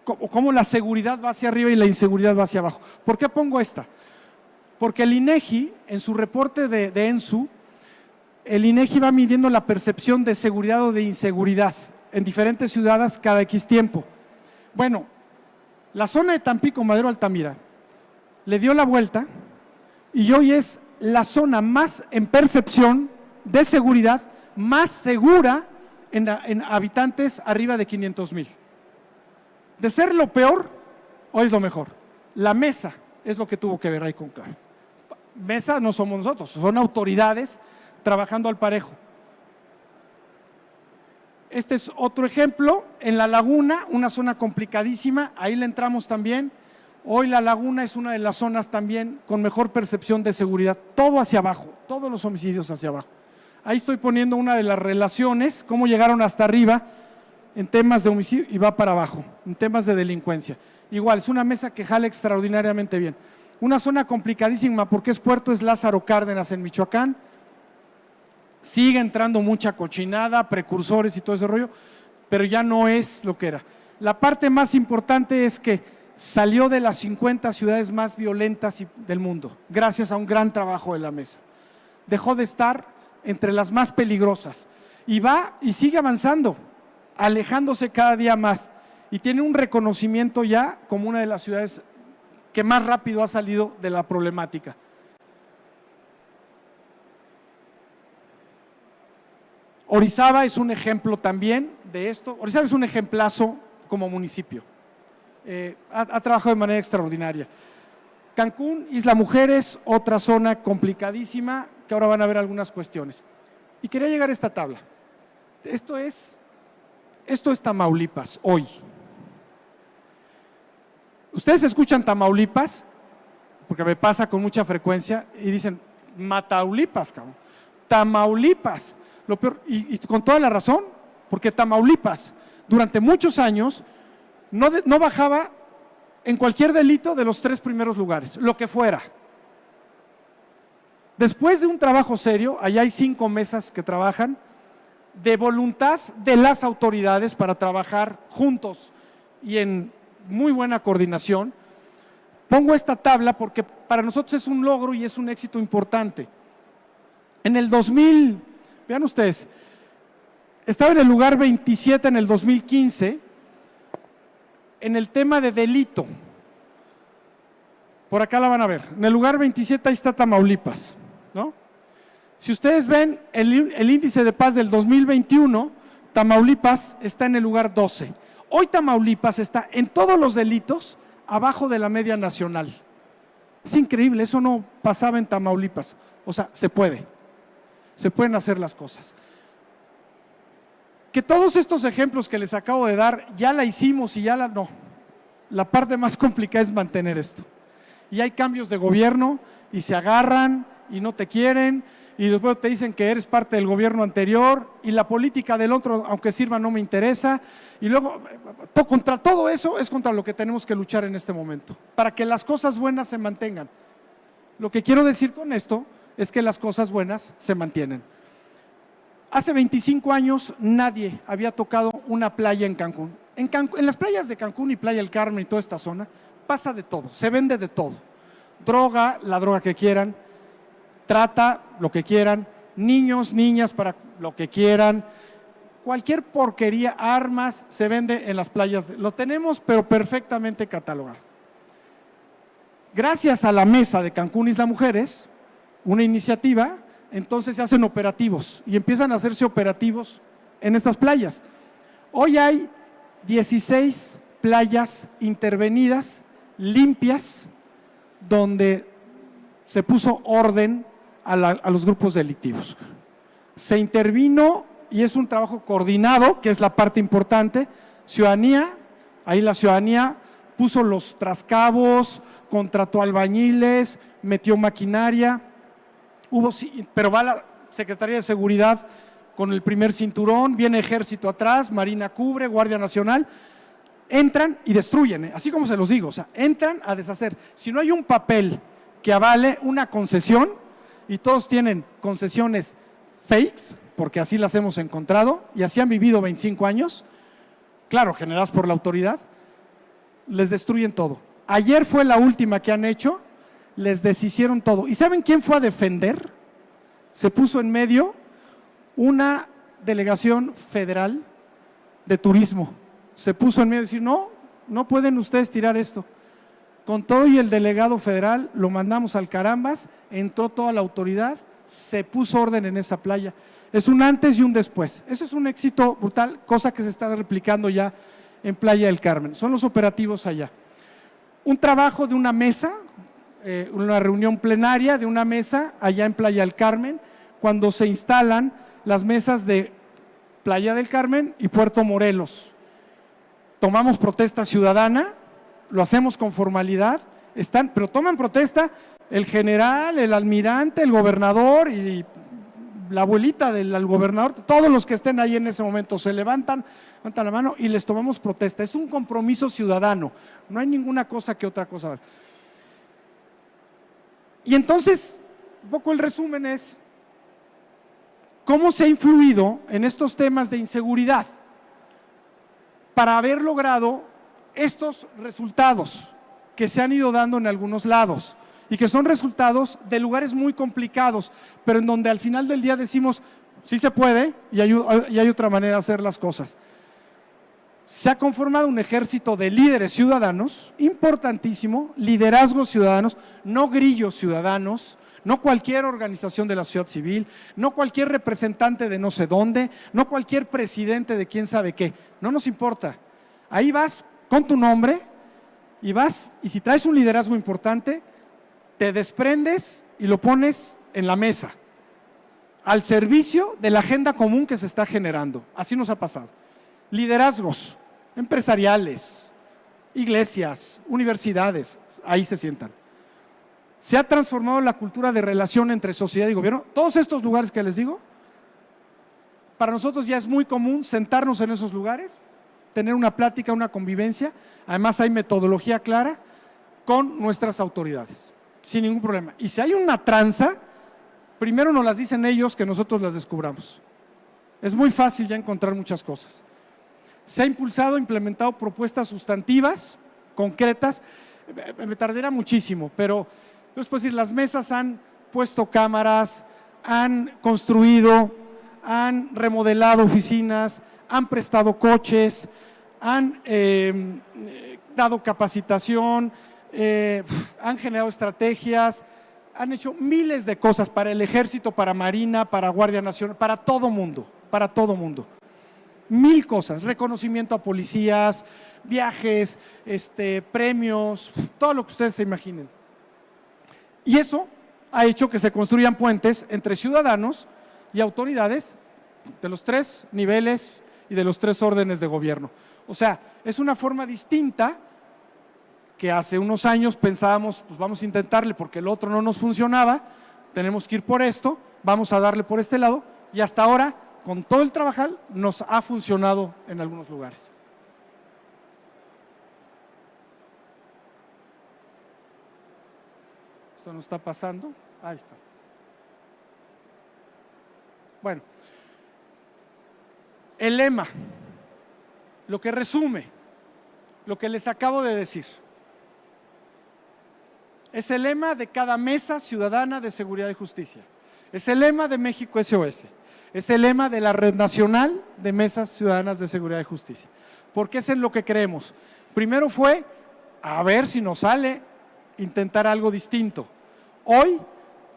cómo la seguridad va hacia arriba y la inseguridad va hacia abajo. ¿Por qué pongo esta? Porque el INEGI, en su reporte de ENSU, el INEGI va midiendo la percepción de seguridad o de inseguridad en diferentes ciudades cada X tiempo. Bueno, la zona de Tampico, Madero, Altamira, le dio la vuelta y hoy es la zona más en percepción de seguridad, más segura en habitantes arriba de 500,000. De ser lo peor, hoy es lo mejor. La mesa es lo que tuvo que ver ahí con clave. Mesa no somos nosotros, son autoridades trabajando al parejo. Este es otro ejemplo, en La Laguna, una zona complicadísima, ahí le entramos también. Hoy La Laguna es una de las zonas también con mejor percepción de seguridad, todo hacia abajo, todos los homicidios hacia abajo. Ahí estoy poniendo una de las relaciones, cómo llegaron hasta arriba en temas de homicidio y va para abajo, en temas de delincuencia. Igual, es una mesa que jala extraordinariamente bien. Una zona complicadísima porque es Puerto, es Lázaro Cárdenas en Michoacán. Sigue entrando mucha cochinada, precursores y todo ese rollo, pero ya no es lo que era. La parte más importante es que salió de las 50 ciudades más violentas del mundo, gracias a un gran trabajo de la mesa. Dejó de estar entre las más peligrosas y va y sigue avanzando, alejándose cada día más y tiene un reconocimiento ya como una de las ciudades que más rápido ha salido de la problemática. Orizaba es un ejemplo también de esto. Orizaba es un ejemplazo como municipio. Ha trabajado de manera extraordinaria. Cancún, Isla Mujeres, otra zona complicadísima, que ahora van a ver algunas cuestiones. Y quería llegar a esta tabla. Esto es Tamaulipas, hoy. Ustedes escuchan Tamaulipas, porque me pasa con mucha frecuencia, y dicen, Mataulipas, cabrón. Tamaulipas. Lo peor, y con toda la razón, porque Tamaulipas durante muchos años no bajaba en cualquier delito de los 3 primeros lugares, lo que fuera. Después de un trabajo serio, allá hay 5 mesas que trabajan, de voluntad de las autoridades para trabajar juntos y en muy buena coordinación. Pongo esta tabla porque para nosotros es un logro y es un éxito importante. En el 2000, vean ustedes, estaba en el lugar 27 en el 2015 en el tema de delito. Por acá la van a ver. En el lugar 27 ahí está Tamaulipas, ¿no? Si ustedes ven el índice de paz del 2021, Tamaulipas está en el lugar 12. Hoy Tamaulipas está en todos los delitos abajo de la media nacional. Es increíble, eso no pasaba en Tamaulipas. O sea, se pueden hacer las cosas. Que todos estos ejemplos que les acabo de dar, ya la hicimos y no. La parte más complicada es mantener esto. Y hay cambios de gobierno y se agarran y no te quieren y después te dicen que eres parte del gobierno anterior y la política del otro, aunque sirva, no me interesa. Y luego, contra todo eso es contra lo que tenemos que luchar en este momento, para que las cosas buenas se mantengan. Lo que quiero decir con esto es que las cosas buenas se mantienen. Hace 25 años nadie había tocado una playa en Cancún. En las playas de Cancún y Playa del Carmen y toda esta zona pasa de todo, se vende de todo. Droga, la droga que quieran, trata, lo que quieran, niños, niñas para lo que quieran, cualquier porquería, armas, se vende en las playas. Lo tenemos pero perfectamente catalogado. Gracias a la mesa de Cancún Isla Mujeres, una iniciativa, entonces se hacen operativos y empiezan a hacerse operativos en estas playas. Hoy hay 16 playas intervenidas, limpias, donde se puso orden a los grupos delictivos. Se intervino y es un trabajo coordinado, que es la parte importante. Ciudadanía, ahí la ciudadanía puso los trascabos, contrató albañiles, metió maquinaria, pero va la Secretaría de Seguridad con el primer cinturón, viene Ejército atrás, Marina cubre, Guardia Nacional, entran y destruyen, así como se los digo, o sea, entran a deshacer. Si no hay un papel que avale una concesión, y todos tienen concesiones fakes, porque así las hemos encontrado, y así han vivido 25 años, claro, generadas por la autoridad, les destruyen todo. Ayer fue la última que han hecho, les deshicieron todo. ¿Y saben quién fue a defender? Se puso en medio una delegación federal de turismo. Se puso en medio y decir, no pueden ustedes tirar esto. Con todo y el delegado federal lo mandamos al carambas, entró toda la autoridad, se puso orden en esa playa. Es un antes y un después. Eso es un éxito brutal, cosa que se está replicando ya en Playa del Carmen. Son los operativos allá. Un trabajo de una mesa, una reunión plenaria de una mesa allá en Playa del Carmen, cuando se instalan las mesas de Playa del Carmen y Puerto Morelos. Tomamos protesta ciudadana, lo hacemos con formalidad, pero toman protesta el general, el almirante, el gobernador y la abuelita del gobernador, todos los que estén ahí en ese momento se levantan la mano y les tomamos protesta. Es un compromiso ciudadano, no hay ninguna cosa que otra cosa. Y entonces, un poco el resumen es cómo se ha influido en estos temas de inseguridad para haber logrado estos resultados que se han ido dando en algunos lados y que son resultados de lugares muy complicados, pero en donde al final del día decimos, sí se puede y hay otra manera de hacer las cosas. Se ha conformado un ejército de líderes ciudadanos, importantísimo, liderazgos ciudadanos, no grillos ciudadanos, no cualquier organización de la sociedad civil, no cualquier representante de no sé dónde, no cualquier presidente de quién sabe qué, no nos importa. Ahí vas con tu nombre y vas, y si traes un liderazgo importante, te desprendes y lo pones en la mesa, al servicio de la agenda común que se está generando. Así nos ha pasado. Liderazgos empresariales, iglesias, universidades, ahí se sientan. Se ha transformado la cultura de relación entre sociedad y gobierno. Todos estos lugares que les digo, para nosotros ya es muy común sentarnos en esos lugares, tener una plática, una convivencia. Además hay metodología clara con nuestras autoridades, sin ningún problema. Y si hay una tranza, primero nos las dicen ellos que nosotros las descubramos. Es muy fácil ya encontrar muchas cosas. Se ha implementado propuestas sustantivas, concretas. Me tardaría muchísimo, pero les puedo decir, las mesas han puesto cámaras, han construido, han remodelado oficinas, han prestado coches, han dado capacitación, han generado estrategias, han hecho miles de cosas para el Ejército, para Marina, para Guardia Nacional, para todo mundo. 1000 cosas, reconocimiento a policías, viajes, premios, todo lo que ustedes se imaginen. Y eso ha hecho que se construyan puentes entre ciudadanos y autoridades de los 3 niveles y de los 3 órdenes de gobierno. O sea, es una forma distinta que hace unos años pensábamos, pues vamos a intentarle porque el otro no nos funcionaba, tenemos que ir por esto, vamos a darle por este lado, y hasta ahora, con todo el trabajar, nos ha funcionado en algunos lugares. Esto no está pasando. Ahí está. Bueno, el lema, lo que resume, lo que les acabo de decir, es el lema de cada mesa ciudadana de seguridad y justicia. Es el lema de México SOS. Es el lema de la Red Nacional de Mesas Ciudadanas de Seguridad y Justicia. Porque es en lo que creemos. Primero fue, a ver si nos sale, intentar algo distinto. Hoy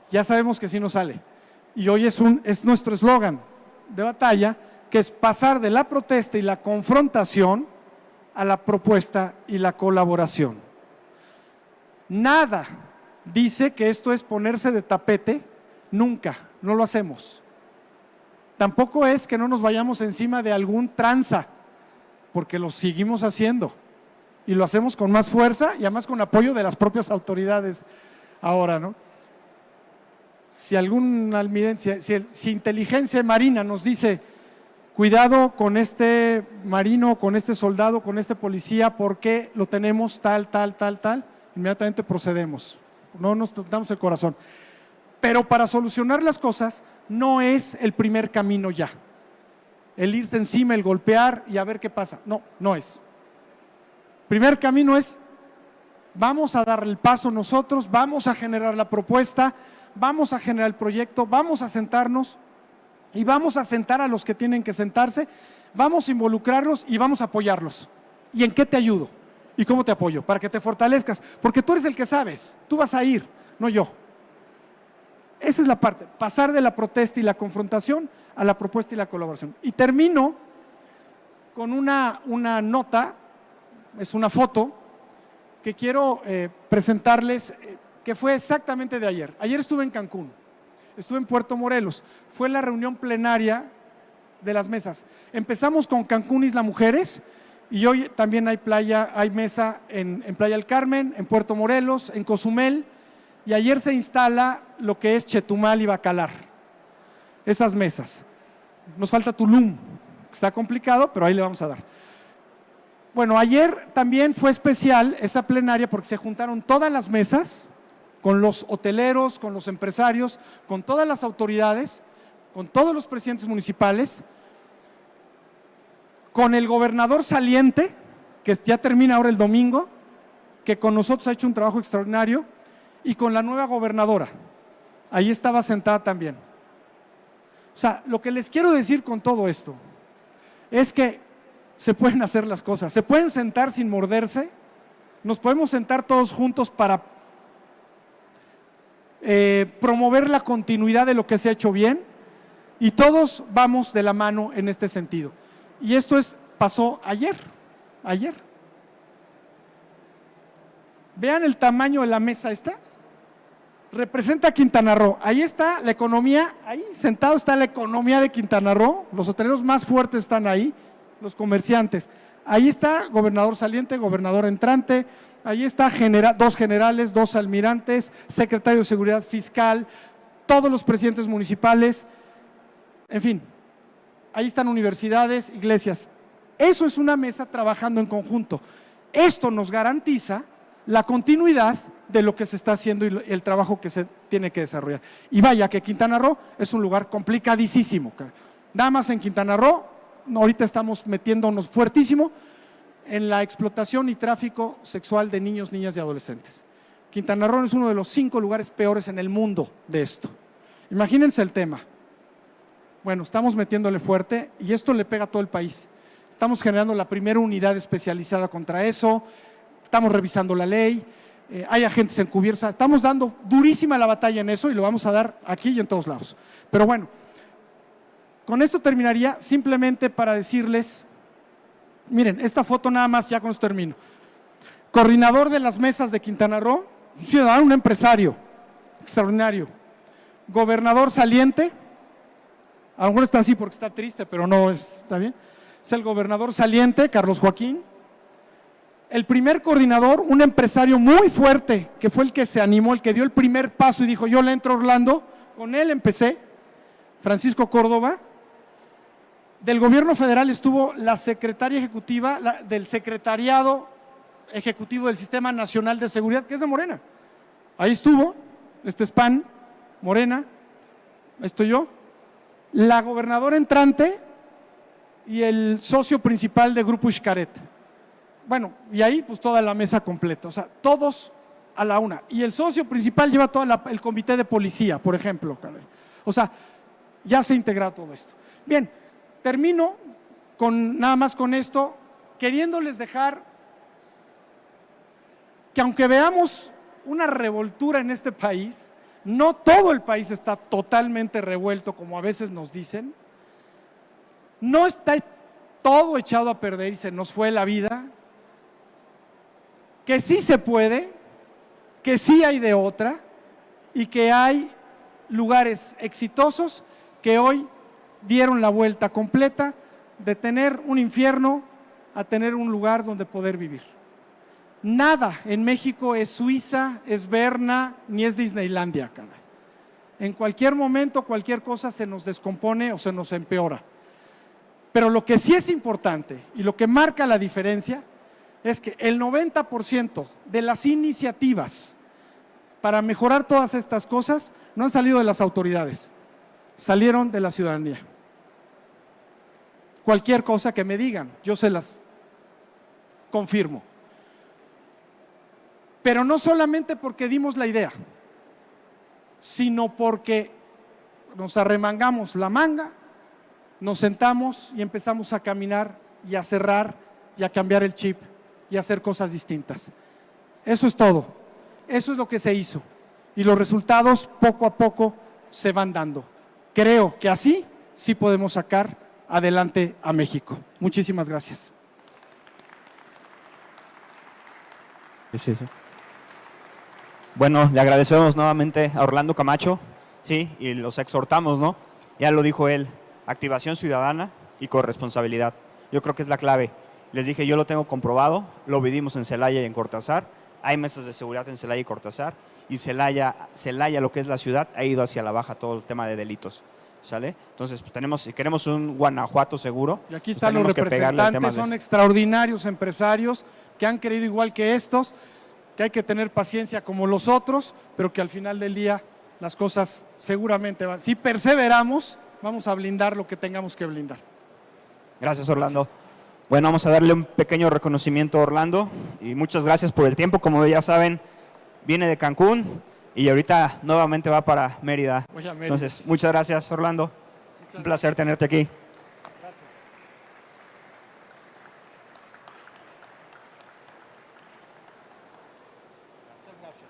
ya sabemos que sí nos sale. y hoy es nuestro eslogan de batalla, que es pasar de la protesta y la confrontación a la propuesta y la colaboración. Nada dice que esto es ponerse de tapete, nunca, no lo hacemos. Tampoco es que no nos vayamos encima de algún tranza, porque lo seguimos haciendo y lo hacemos con más fuerza y además con apoyo de las propias autoridades ahora, ¿no? Si algún almirante, si inteligencia marina nos dice, cuidado con este marino, con este soldado, con este policía, porque lo tenemos tal, inmediatamente procedemos, no nos damos el corazón. Pero para solucionar las cosas no es el primer camino ya, el irse encima, el golpear y a ver qué pasa, no es. Primer camino es, vamos a dar el paso nosotros, vamos a generar la propuesta, vamos a generar el proyecto, vamos a sentarnos y vamos a sentar a los que tienen que sentarse, vamos a involucrarlos y vamos a apoyarlos. ¿Y en qué te ayudo? ¿Y cómo te apoyo? Para que te fortalezcas, porque tú eres el que sabes, tú vas a ir, no yo. Esa es la parte, pasar de la protesta y la confrontación a la propuesta y la colaboración. Y termino con una nota, es una foto que quiero presentarles, que fue exactamente de ayer. Ayer estuve en Cancún, estuve en Puerto Morelos, fue la reunión plenaria de las mesas. Empezamos con Cancún Isla Mujeres y hoy también hay mesa en Playa del Carmen, en Puerto Morelos, en Cozumel, y ayer se instala lo que es Chetumal y Bacalar, esas mesas. Nos falta Tulum, está complicado, pero ahí le vamos a dar. Bueno, ayer también fue especial esa plenaria porque se juntaron todas las mesas, con los hoteleros, con los empresarios, con todas las autoridades, con todos los presidentes municipales, con el gobernador saliente, que ya termina ahora el domingo, que con nosotros ha hecho un trabajo extraordinario, y con la nueva gobernadora. Ahí estaba sentada también. O sea, lo que les quiero decir con todo esto es que se pueden hacer las cosas, se pueden sentar sin morderse, nos podemos sentar todos juntos para promover la continuidad de lo que se ha hecho bien y todos vamos de la mano en este sentido. Y esto pasó ayer. Vean el tamaño de la mesa esta. Representa Quintana Roo. Ahí está la economía, ahí sentado está la economía de Quintana Roo, los hoteleros más fuertes están ahí, los comerciantes. Ahí está gobernador saliente, gobernador entrante, ahí está dos generales, dos almirantes, secretario de Seguridad Fiscal, todos los presidentes municipales, en fin, ahí están universidades, iglesias. Eso es una mesa trabajando en conjunto. Esto nos garantiza la continuidad de lo que se está haciendo y el trabajo que se tiene que desarrollar. Y vaya que Quintana Roo es un lugar complicadísimo. Nada más en Quintana Roo, ahorita estamos metiéndonos fuertísimo en la explotación y tráfico sexual de niños, niñas y adolescentes. Quintana Roo es uno de los 5 lugares peores en el mundo de esto. Imagínense el tema. Bueno, estamos metiéndole fuerte y esto le pega a todo el país. Estamos generando la primera unidad especializada contra eso, estamos revisando la ley, hay agentes encubiertos, estamos dando durísima la batalla en eso y lo vamos a dar aquí y en todos lados. Pero bueno, con esto terminaría simplemente para decirles, miren, esta foto nada más, ya con esto termino. Coordinador de las mesas de Quintana Roo, un ciudadano, un empresario extraordinario. Gobernador saliente, a lo mejor está así porque está triste, pero no, está bien. Es el gobernador saliente, Carlos Joaquín. El primer coordinador, un empresario muy fuerte, que fue el que se animó, el que dio el primer paso y dijo, yo le entro a Orlando, con él empecé, Francisco Córdoba. Del gobierno federal estuvo la secretaria ejecutiva del secretariado ejecutivo del Sistema Nacional de Seguridad, que es de Morena. Ahí estuvo, este es PAN, Morena, estoy yo. La gobernadora entrante y el socio principal de Grupo Xcaret. Bueno, y ahí pues toda la mesa completa, o sea, todos a la una. Y el socio principal lleva todo el comité de policía, por ejemplo. O sea, ya se ha integrado todo esto. Bien, termino nada más con esto, queriéndoles dejar que aunque veamos una revoltura en este país, No todo el país está totalmente revuelto, como a veces nos dicen. No está todo echado a perder y se nos fue la vida. Que sí se puede, que sí hay de otra y que hay lugares exitosos que hoy dieron la vuelta completa de tener un infierno a tener un lugar donde poder vivir. Nada en México es Suiza, es Berna, ni es Disneylandia, caray. En cualquier momento, cualquier cosa se nos descompone o se nos empeora. Pero lo que sí es importante y lo que marca la diferencia es que el 90% de las iniciativas para mejorar todas estas cosas no han salido de las autoridades, salieron de la ciudadanía. Cualquier cosa que me digan, yo se las confirmo. Pero no solamente porque dimos la idea, sino porque nos arremangamos la manga, nos sentamos y empezamos a caminar y a cerrar y a cambiar el chip y a hacer cosas distintas. Eso es todo, eso es lo que se hizo y los resultados poco a poco se van dando. Creo que así sí podemos sacar adelante a México. Muchísimas gracias. Sí. Bueno, le agradecemos nuevamente a Orlando Camacho, sí, y los exhortamos, ¿no? Ya lo dijo él, activación ciudadana y corresponsabilidad. Yo creo que es la clave. Les dije, yo lo tengo comprobado, lo vivimos en Celaya y en Cortázar, hay mesas de seguridad en Celaya y Cortázar, y Celaya, lo que es la ciudad, ha ido hacia la baja todo el tema de delitos, ¿sale? Entonces, pues si queremos un Guanajuato seguro, y aquí pues están los representantes, son extraordinarios empresarios que han creído igual que estos, que hay que tener paciencia como los otros, pero que al final del día las cosas seguramente van. Si perseveramos, vamos a blindar lo que tengamos que blindar. Gracias, Orlando. Gracias. Bueno, vamos a darle un pequeño reconocimiento a Orlando y muchas gracias por el tiempo. Como ya saben, viene de Cancún y ahorita nuevamente va para Mérida. Voy a Mérida. Entonces, muchas gracias, Orlando. Un placer tenerte aquí. Gracias. Muchas gracias.